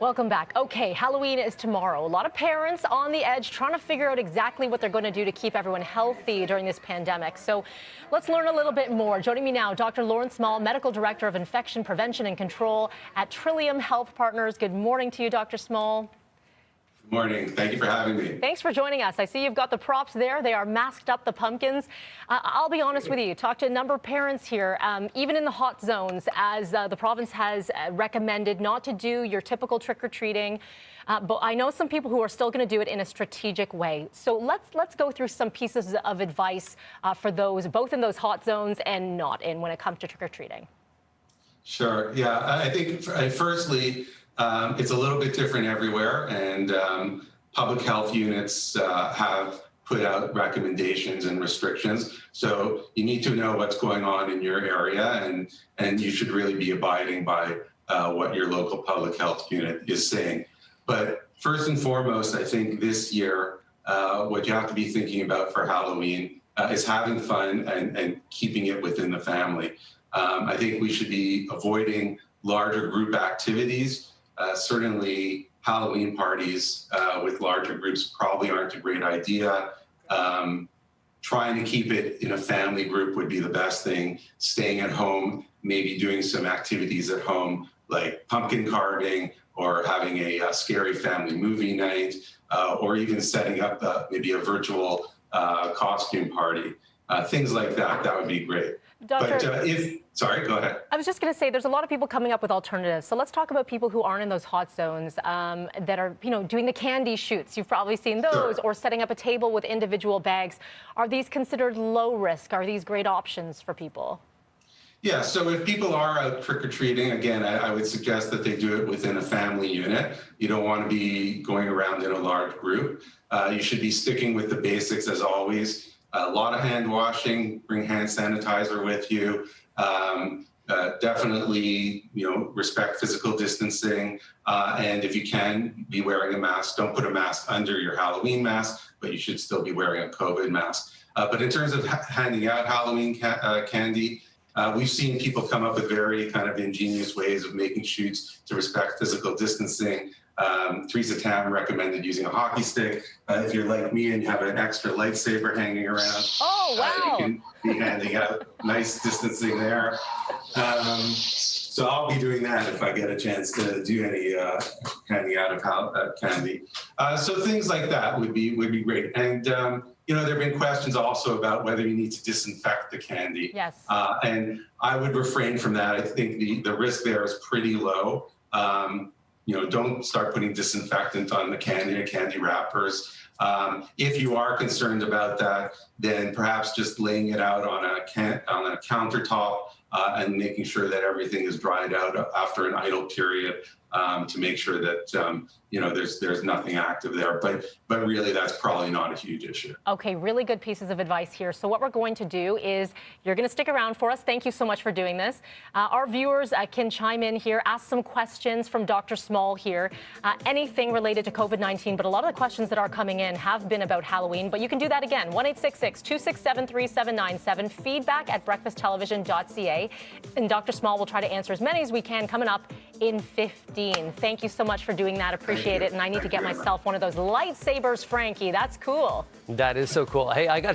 Welcome back. Okay, Halloween is tomorrow. A lot of parents on the edge trying to figure out exactly what they're going to do to keep everyone healthy during this pandemic. So let's learn a little bit more. Joining me now, Dr. Lorne Small, Medical Director of Infection Prevention and Control at Trillium Health Partners. Good morning to you, Dr. Small. Good morning. Thank you for having me. Thanks for joining us. I see you've got the props there. They are masked up, the pumpkins. I'll be honest with you. Talked to a number of parents here, even in the hot zones, as the province has recommended not to do your typical trick-or-treating. But I know some people who are still going to do it in a strategic way. So let's go through some pieces of advice for those, both in those hot zones and not in, when it comes to trick-or-treating. Sure. Yeah, I think firstly, it's a little bit different everywhere, and public health units have put out recommendations and restrictions. So you need to know what's going on in your area, and you should really be abiding by what your local public health unit is saying. But first and foremost, I think this year, what you have to be thinking about for Halloween is having fun and keeping it within the family. I think we should be avoiding larger group activities. Certainly, Halloween parties with larger groups probably aren't a great idea. Trying to keep it in a family group would be the best thing. Staying at home, maybe doing some activities at home like pumpkin carving or having a scary family movie night, or even setting up maybe a virtual costume party. Things like that, that would be great. Doctor, But sorry, go ahead. I was just going to say, there's a lot of people coming up with alternatives. So let's talk about people who aren't in those hot zones that are, doing the candy shoots. You've probably seen those, or setting up a table with individual bags. Are these considered low risk? Are these great options for people? Yeah, so if people are out trick-or-treating, again, I would suggest that they do it within a family unit. You don't want to be going around in a large group. You should be sticking with the basics as always. A lot of hand washing, bring hand sanitizer with you. Definitely, respect physical distancing. And if you can, be wearing a mask. Don't put a mask under your Halloween mask, but you should still be wearing a COVID mask. But in terms of handing out Halloween candy, we've seen people come up with very kind of ingenious ways of making shoots to respect physical distancing. Teresa Tam recommended using a hockey stick. If you're like me and you have an extra lightsaber hanging around, oh, wow. You can be handing out nice distancing there. So I'll be doing that if I get a chance to do any handing out of candy. So things like that would be great. And there have been questions also about whether you need to disinfect the candy. Yes. And I would refrain from that. I think the risk there is pretty low. Don't start putting disinfectant on the candy or candy wrappers. If you are concerned about that, then perhaps just laying it out on a countertop and making sure that everything is dried out after an idle period to make sure that there's nothing active there. But really, that's probably not a huge issue. Okay, really good pieces of advice here. So what we're going to do is you're going to stick around for us. Thank you so much for doing this. Our viewers can chime in here, ask some questions from Dr. Small here, anything related to COVID-19. But a lot of the questions that are coming in have been about Halloween. But you can do that again, 1-866-267-3797, feedback@breakfasttelevision.ca. And Dr. Small will try to answer as many as we can coming up in 15. Thank you so much for doing that. Appreciate it. And I need to get myself one of those lightsabers, Frankie. That's cool. That is so cool. Hey, I got